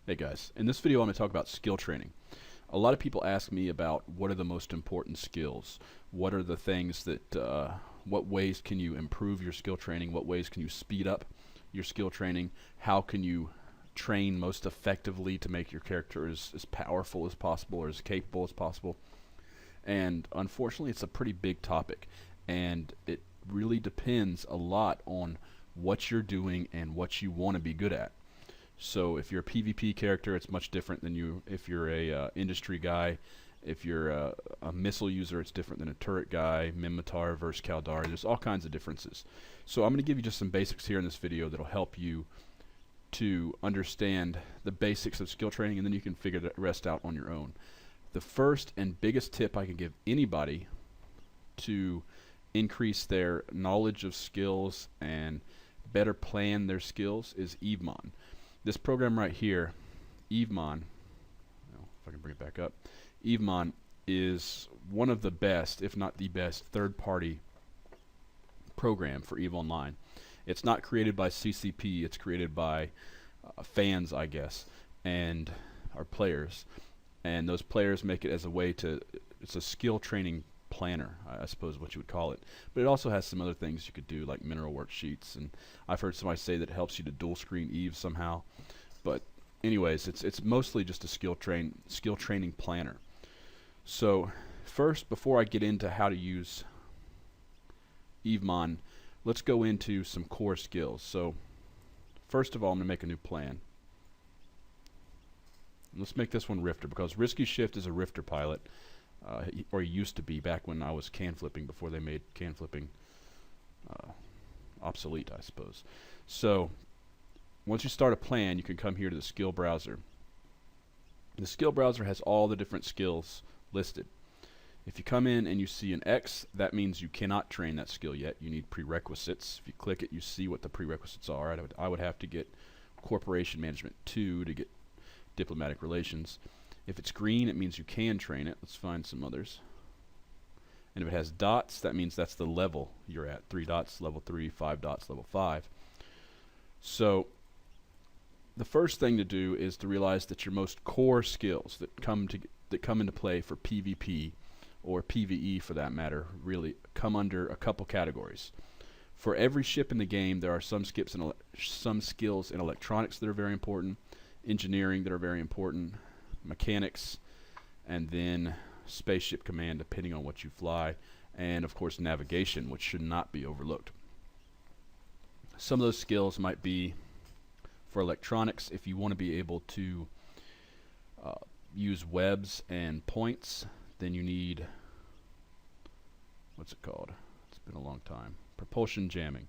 Hey guys, in this video I'm going to talk about skill training. A lot of people ask me about what are the most important skills. What are the things that, what ways can you improve your skill training? What ways can you speed up your skill training? How can you train most effectively to make your character as powerful as possible or as capable as possible? And unfortunately it's a pretty big topic, and it really depends a lot on what you're doing and what you want to be good at. So if you're a PvP character, it's much different than if you're a industry guy. If you're a missile user, it's different than a turret guy, Minmatar versus Kaldari. There's all kinds of differences. So I'm going to give you just some basics here in this video that'll help you to understand the basics of skill training, and then you can figure the rest out on your own. The first and biggest tip I can give anybody to increase their knowledge of skills and better plan their skills is EVEMon. This program right here, EVEMon, if I can bring it back up, EVEMon is one of the best, if not the best, third-party program for EVE Online. It's not created by CCP, it's created by fans, I guess, and our players. And those players make it as a way to, it's a skill training planner, I suppose what you would call it. But it also has some other things you could do, like mineral worksheets, and I've heard somebody say that it helps you to dual screen EVE somehow. But anyways, it's mostly just a skill training planner. So first, before I get into how to use EVEMon, let's go into some core skills. So first of all, I'm going to make a new plan. Let's make this one Rifter, because Risky Shift is a Rifter pilot. Or he used to be back when I was can flipping, before they made can flipping obsolete, I suppose. So once you start a plan, you can come here to the skill browser. The skill browser has all the different skills listed. If you come in and you see an X, that means you cannot train that skill yet. You need prerequisites. If you click it, you see what the prerequisites are. I would have to get Corporation Management 2 to get Diplomatic Relations. If it's green, it means you can train it. Let's find some others. And if it has dots, that means that's the level you're at. 3 dots, level 3, 5 dots, level 5. So the first thing to do is to realize that your most core skills that come into play for PvP, or PvE for that matter, really come under a couple categories. For every ship in the game, there are some skills in electronics that are very important, engineering that are very important, mechanics, and then spaceship command depending on what you fly, and of course navigation, which should not be overlooked. Some of those skills might be for electronics. If you want to be able to use webs and points, then you need, what's it called? It's been a long time. Propulsion jamming.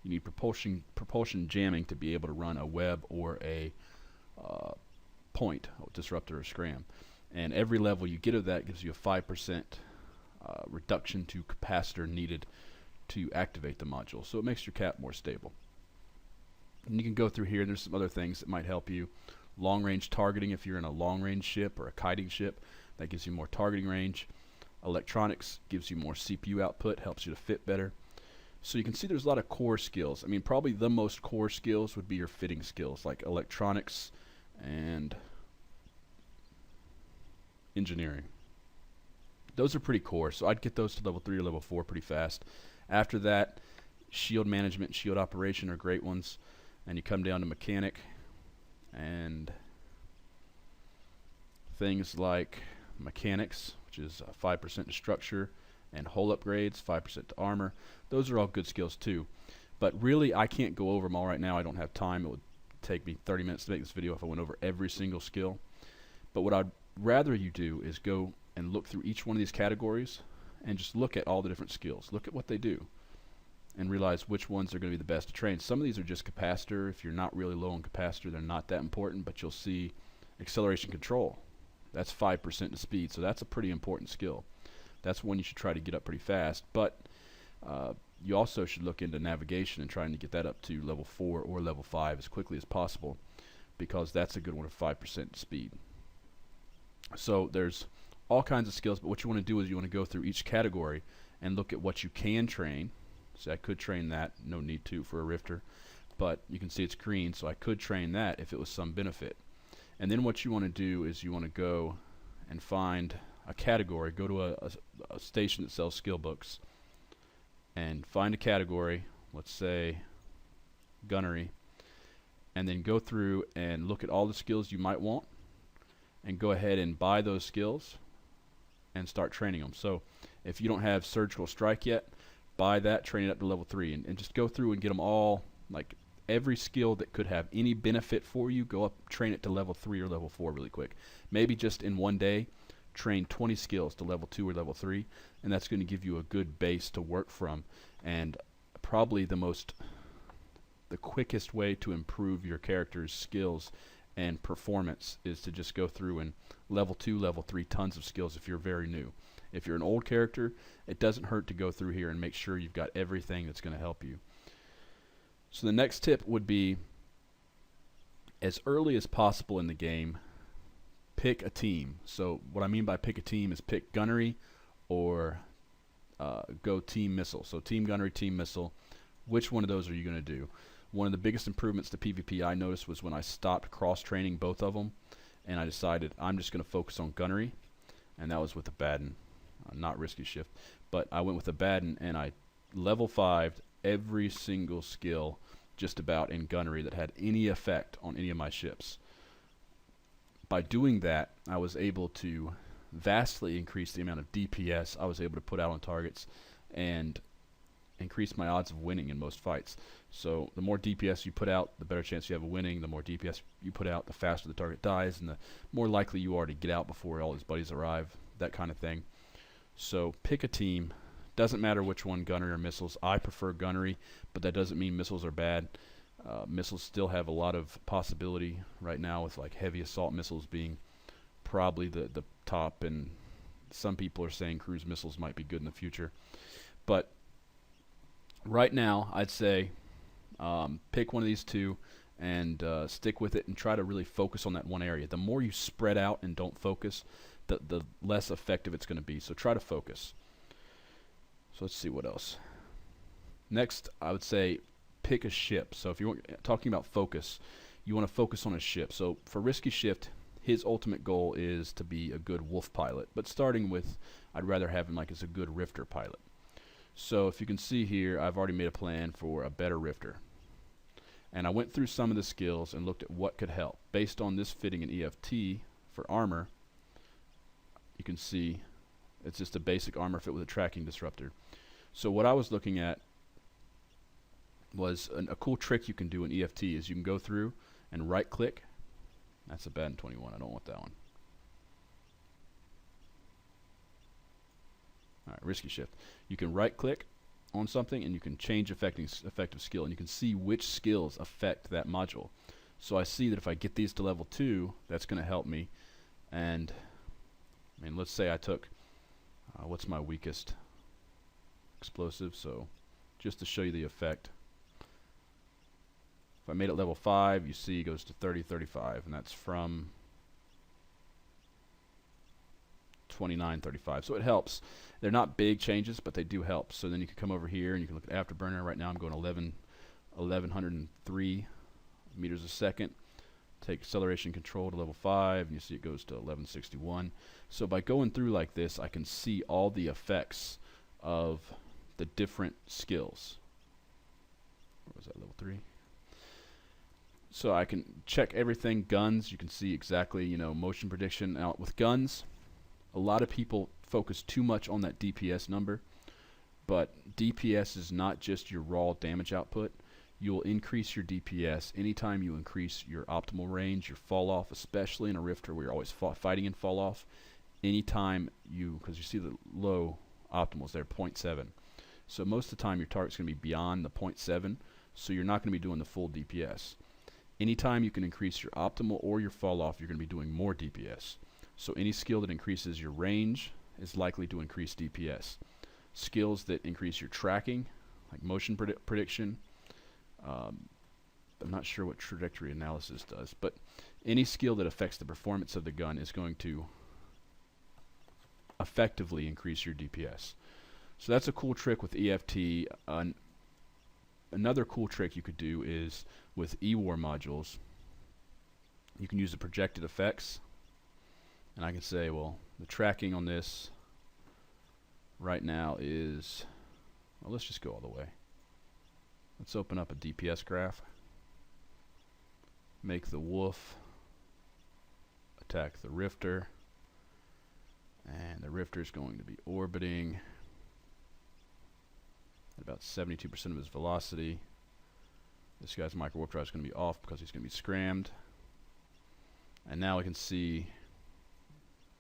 You need propulsion jamming to be able to run a web or a point, disruptor or scram. And every level you get of that gives you a 5% reduction to capacitor needed to activate the module. So it makes your cap more stable. And you can go through here, and there's some other things that might help you. Long range targeting, if you're in a long range ship or a kiting ship, that gives you more targeting range. Electronics gives you more CPU output, helps you to fit better. So you can see there's a lot of core skills. I mean, probably the most core skills would be your fitting skills, like electronics and engineering. Those are pretty core, so I'd get those to level 3 or level 4 pretty fast. After that, shield management, shield operation are great ones. And you come down to mechanic, and things like mechanics, which is 5% to structure, and hull upgrades, 5% to armor. Those are all good skills too. But really, I can't go over them all right now. I don't have time. It would take me 30 minutes to make this video if I went over every single skill. But what I'd rather you do is go and look through each one of these categories and just look at all the different skills. Look at what they do and realize which ones are going to be the best to train. Some of these are just capacitor. If you're not really low on capacitor, they're not that important, but you'll see acceleration control. That's 5% to speed, so that's a pretty important skill. That's one you should try to get up pretty fast, but you also should look into navigation and trying to get that up to level 4 or level 5 as quickly as possible, because that's a good one of 5% speed. So there's all kinds of skills, but what you want to do is you want to go through each category and look at what you can train. So I could train that, no need to for a Rifter, but you can see it's green, so I could train that if it was some benefit. And then what you want to do is you want to go and find a category, go to a station that sells skill books, and find a category, let's say gunnery, and then go through and look at all the skills you might want and go ahead and buy those skills and start training them. So if you don't have surgical strike yet, buy that, train it up to level 3, and just go through and get them all, like every skill that could have any benefit for you, go up, train it to level 3 or level 4 really quick. Maybe just in one day, train 20 skills to level 2 or level 3, and that's going to give you a good base to work from, and probably the quickest way to improve your character's skills and performance is to just go through and level 2, level 3 tons of skills if you're very new. If you're an old character, it doesn't hurt to go through here and make sure you've got everything that's going to help you. So the next tip would be, as early as possible in the game, pick a team. So what I mean by pick a team is pick gunnery or go team missile. So team gunnery, team missile. Which one of those are you going to do? One of the biggest improvements to PvP I noticed was when I stopped cross-training both of them, and I decided I'm just going to focus on gunnery, and that was with the Baden, not risky shift. But I went with the Baden, and I level 5'd every single skill just about in gunnery that had any effect on any of my ships. By doing that, I was able to vastly increase the amount of DPS I was able to put out on targets and increase my odds of winning in most fights. So the more DPS you put out, the better chance you have of winning. The more DPS you put out, the faster the target dies, and the more likely you are to get out before all his buddies arrive, that kind of thing. So pick a team. Doesn't matter which one, gunnery or missiles. I prefer gunnery, but that doesn't mean missiles are bad. Missiles still have a lot of possibility right now, with like heavy assault missiles being probably the top, and some people are saying cruise missiles might be good in the future. But right now, I'd say pick one of these two and stick with it and try to really focus on that one area. The more you spread out and don't focus, the less effective it's going to be. So try to focus. So let's see what else. Next, I would say pick a ship. So if you're talking about focus, you want to focus on a ship. So for Risky Shift, his ultimate goal is to be a good wolf pilot. But starting with, I'd rather have him like as a good rifter pilot. So if you can see here, I've already made a plan for a better rifter. And I went through some of the skills and looked at what could help. Based on this fitting in EFT for armor, you can see it's just a basic armor fit with a tracking disruptor. So what I was looking at was a cool trick you can do in EFT is you can go through and right click. That's a Baden 21, I don't want that one. Alright, Risky Shift. You can right click on something and you can change effective skill, and you can see which skills affect that module. So I see that if I get these to level 2, that's going to help me. And I mean, let's say I took what's my weakest? Explosive. So just to show you the effect, if I made it level 5, you see it goes to 30, 35, and that's from 29, 35. So it helps. They're not big changes, but they do help. So then you can come over here and you can look at Afterburner. Right now I'm going 1103 meters a second. Take acceleration control to level 5, and you see it goes to 1161. So by going through like this, I can see all the effects of the different skills. What was that, level 3? So I can check everything. Guns, you can see exactly, you know, motion prediction. Now with guns, a lot of people focus too much on that DPS number, but DPS is not just your raw damage output. You will increase your DPS anytime you increase your optimal range, your fall off, especially in a Rifter where you're always fighting in fall off. Anytime you, because you see the low optimals there, 0.7. So most of the time your target's going to be beyond the 0.7, so you're not going to be doing the full DPS. Anytime you can increase your optimal or your fall off, you're going to be doing more DPS. So any skill that increases your range is likely to increase DPS. Skills that increase your tracking, like motion prediction, I'm not sure what trajectory analysis does, but any skill that affects the performance of the gun is going to effectively increase your DPS. So that's a cool trick with EFT. Another cool trick you could do is with E-War modules. you can use the projected effects, and I can say, well, the tracking on this right now is, well, let's just go all the way. Let's open up a DPS graph, make the wolf attack the rifter, and the rifter is going to be orbiting at about 72% of his velocity. This guy's micro warp drive is going to be off because he's going to be scrammed. And now we can see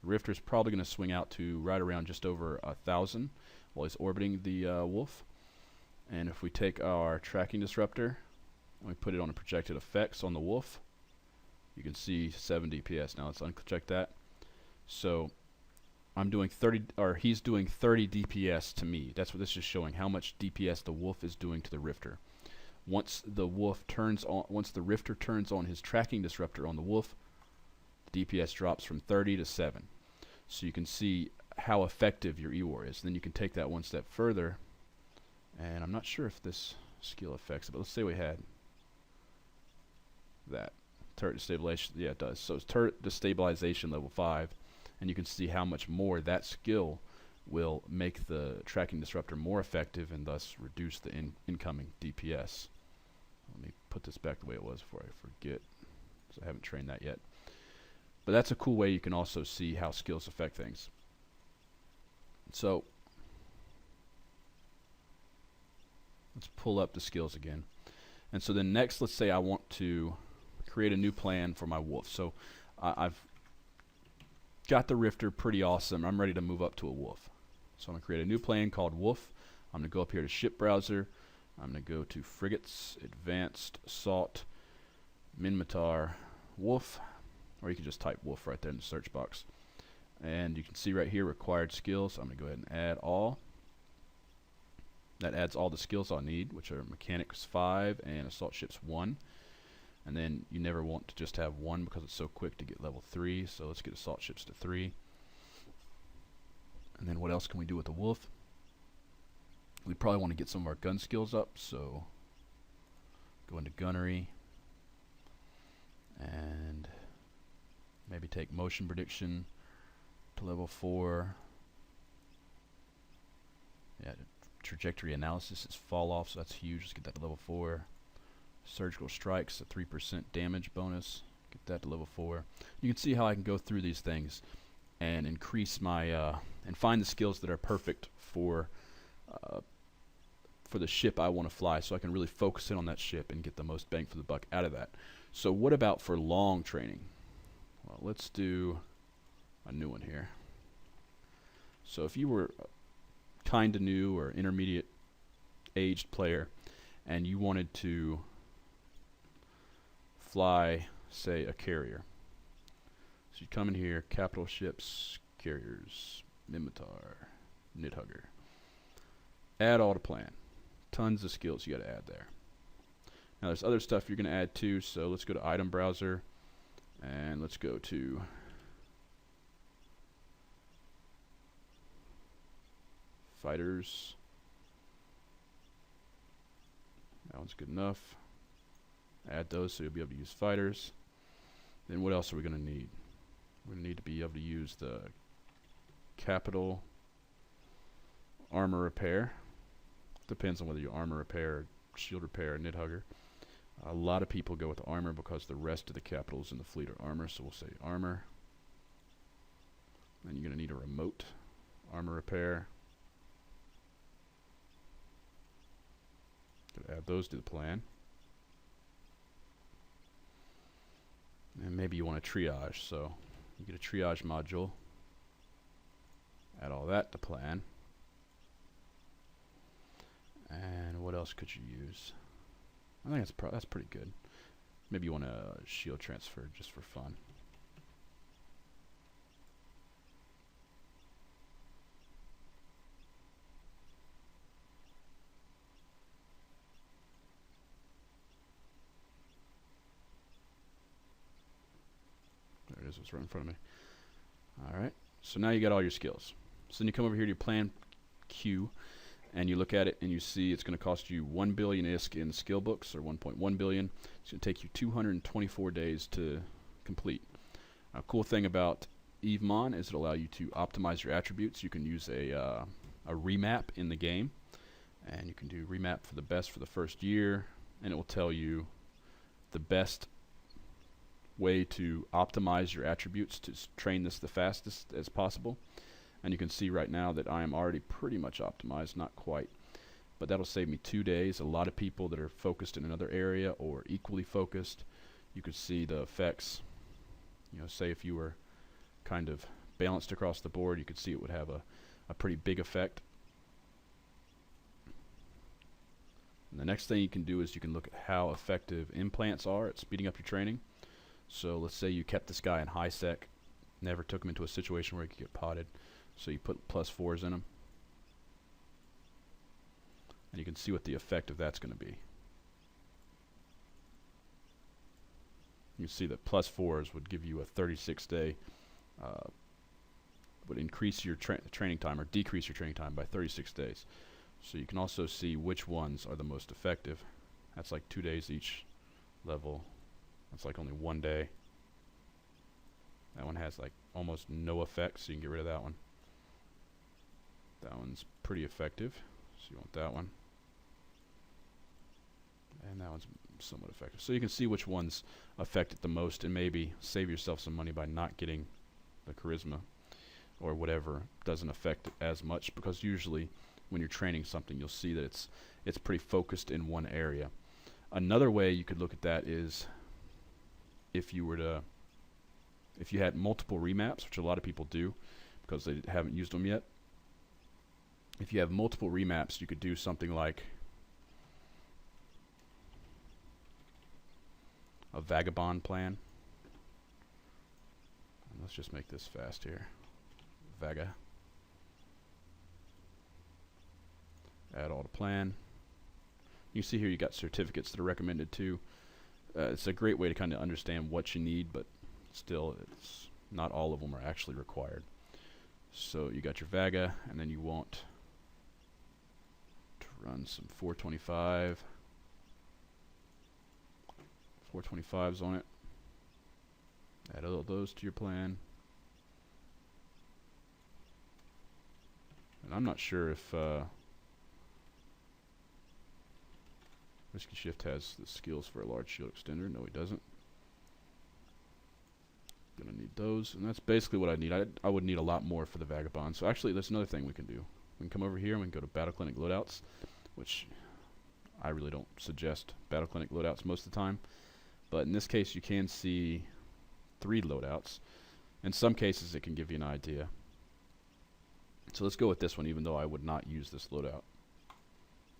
the rifter is probably going to swing out to right around just over 1,000 while he's orbiting the wolf. And if we take our tracking disruptor and we put it on a projected effects on the wolf, you can see 7 DPS. Now let's uncheck that. So I'm doing 30, or he's doing 30 DPS to me. That's what this is showing, how much DPS the wolf is doing to the rifter. Once the wolf turns on, once the rifter turns on his tracking disruptor on the wolf, the DPS drops from 30 to 7. So you can see how effective your EWAR is. Then you can take that one step further, and I'm not sure if this skill affects it, but let's say we had that. Turret destabilization, yeah, it does. So it's turret destabilization level 5, and you can see how much more that skill will make the tracking disruptor more effective and thus reduce the incoming DPS. Let me put this back the way it was before I forget, because I haven't trained that yet. But that's a cool way you can also see how skills affect things. So let's pull up the skills again. And so then next, let's say I want to create a new plan for my wolf. So I've got the rifter pretty awesome. I'm ready to move up to a wolf. So I'm going to create a new plan called wolf. I'm going to go up here to ship browser. I'm going to go to frigates, advanced, assault, Minmatar, wolf, or you can just type wolf right there in the search box. And you can see right here required skills. I'm going to go ahead and add all. That adds all the skills I'll need, which are mechanics 5 and assault ships 1. And then you never want to just have 1 because it's so quick to get level 3. So let's get assault ships to 3. And then what else can we do with the wolf? We probably want to get some of our gun skills up. So go into gunnery and maybe take motion prediction to level 4. Yeah, trajectory analysis is fall off, so that's huge. Let's get that to level 4. Surgical strikes, a 3% damage bonus. Get that to level 4. You can see how I can go through these things and increase my and find the skills that are perfect for the ship I want to fly, so I can really focus in on that ship and get the most bang for the buck out of that. So what about for long training? Well, let's do a new one here. So if you were kind of new or intermediate aged player and you wanted to fly, say, a carrier, so you come in here, capital ships, carriers, Minmatar, Nidhugger, add all to plan. Tons of skills you got to add there. Now there's other stuff you're going to add too, so let's go to item browser and let's go to fighters. That one's good enough. Add those so you'll be able to use fighters. Then what else are we going to need? We're going to need to be able to use the capital armor repair. Depends on whether you armor repair, or shield repair, or Nidhugger. A lot of people go with armor because the rest of the capitals in the fleet are armor, so we'll say armor. Then you're going to need a remote armor repair. Gotta add those to the plan. And maybe you want a triage, so you get a triage module. Add all that to plan. And what else could you use? I think that's pretty good. Maybe you want a shield transfer just for fun. There it is, it's right in front of me. Alright, so now you got all your skills. So then you come over here to your plan queue, and you look at it and you see it's going to cost you 1 billion ISK in skill books, or 1.1 billion. It's going to take you 224 days to complete. A cool thing about EVEMon is it'll allow you to optimize your attributes. You can use a remap in the game, and you can do remap for the best for the first year, and it will tell you the best way to optimize your attributes to train this the fastest as possible. And you can see right now that I am already pretty much optimized, not quite, but that'll save me 2 days. A lot of people that are focused in another area or equally focused, you could see the effects. You know, say if you were kind of balanced across the board, you could see it would have a pretty big effect. And the next thing you can do is you can look at how effective implants are at speeding up your training. So let's say you kept this guy in high sec, never took him into a situation where he could get potted. So you put +4s in him, and you can see what the effect of that's going to be. You can see that +4s would give you a 36-day, would increase your training time or decrease your training time by 36 days. So you can also see which ones are the most effective. That's like 2 days each level. That's like only 1 day. That one has like almost no effect, so you can get rid of that one. That one's pretty effective, so you want that one. And that one's somewhat effective. So you can see which ones affect it the most, and maybe save yourself some money by not getting the charisma or whatever doesn't affect it as much, because usually when you're training something, you'll see that it's pretty focused in one area. Another way you could look at that is if you had multiple remaps, which a lot of people do because they haven't used them yet. If you have multiple remaps, you could do something like a vagabond plan. And let's just make this fast here. Vaga. Add all to plan. You see here you got certificates that are recommended too. It's a great way to kind of understand what you need, but still, it's not all of them are actually required. So you got your Vaga, and then you want to run some 425s on it. Add all those to your plan. And I'm not sure if Risky Shift has the skills for a large shield extender. No, he doesn't. Gonna need those, and that's basically what I need. I would need a lot more for the Vagabond. So actually, that's another thing we can do. We can come over here and we can go to Battle Clinic loadouts, which I really don't suggest Battle Clinic loadouts most of the time. But in this case, you can see 3 loadouts. In some cases, it can give you an idea. So let's go with this one, even though I would not use this loadout.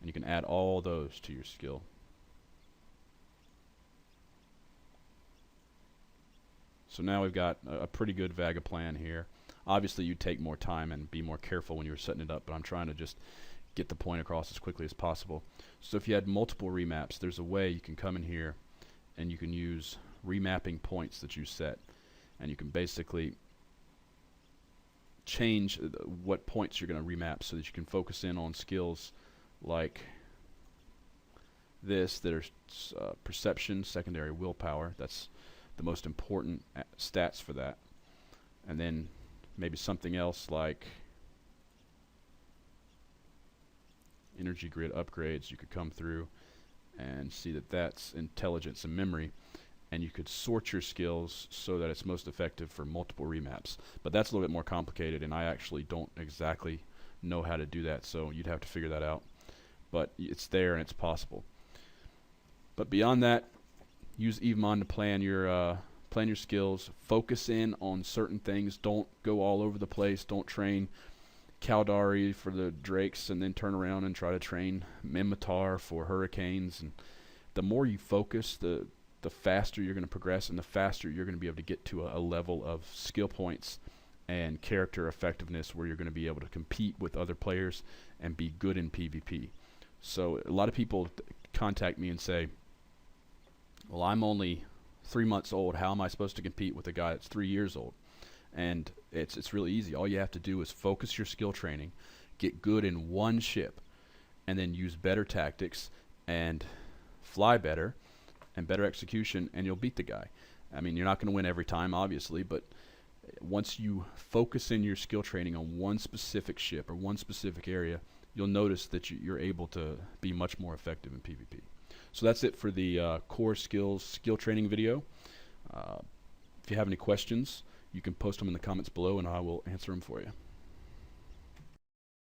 And you can add all those to your skill. So now we've got a pretty good Vaga plan here. Obviously, you'd take more time and be more careful when you were setting it up, but I'm trying to just get the point across as quickly as possible. So if you had multiple remaps, there's a way you can come in here and you can use remapping points that you set. And you can basically change what points you're going to remap so that you can focus in on skills like this that are perception, secondary willpower. That's the most important stats for that. And then maybe something else like energy grid upgrades. You could come through and see that that's intelligence and memory, and you could sort your skills so that it's most effective for multiple remaps. But that's a little bit more complicated, and I actually don't exactly know how to do that, so you'd have to figure that out. But it's there and it's possible. But beyond that, use EVEMon to plan your skills. Focus in on certain things. Don't go all over the place. Don't train Caldari for the Drakes and then turn around and try to train Mimitar for Hurricanes. And the more you focus, the faster you're going to progress, and the faster you're going to be able to get to a level of skill points and character effectiveness where you're going to be able to compete with other players and be good in PvP. So a lot of people contact me and say, well, I'm only 3 months old. How am I supposed to compete with a guy that's 3 years old? And it's really easy. All you have to do is focus your skill training, get good in one ship, and then use better tactics and fly better and better execution, and you'll beat the guy. I mean, you're not going to win every time, obviously, but once you focus in your skill training on one specific ship or one specific area, you'll notice that you're able to be much more effective in PvP. So that's it for the core skills skill training video. If you have any questions, you can post them in the comments below and I will answer them for you.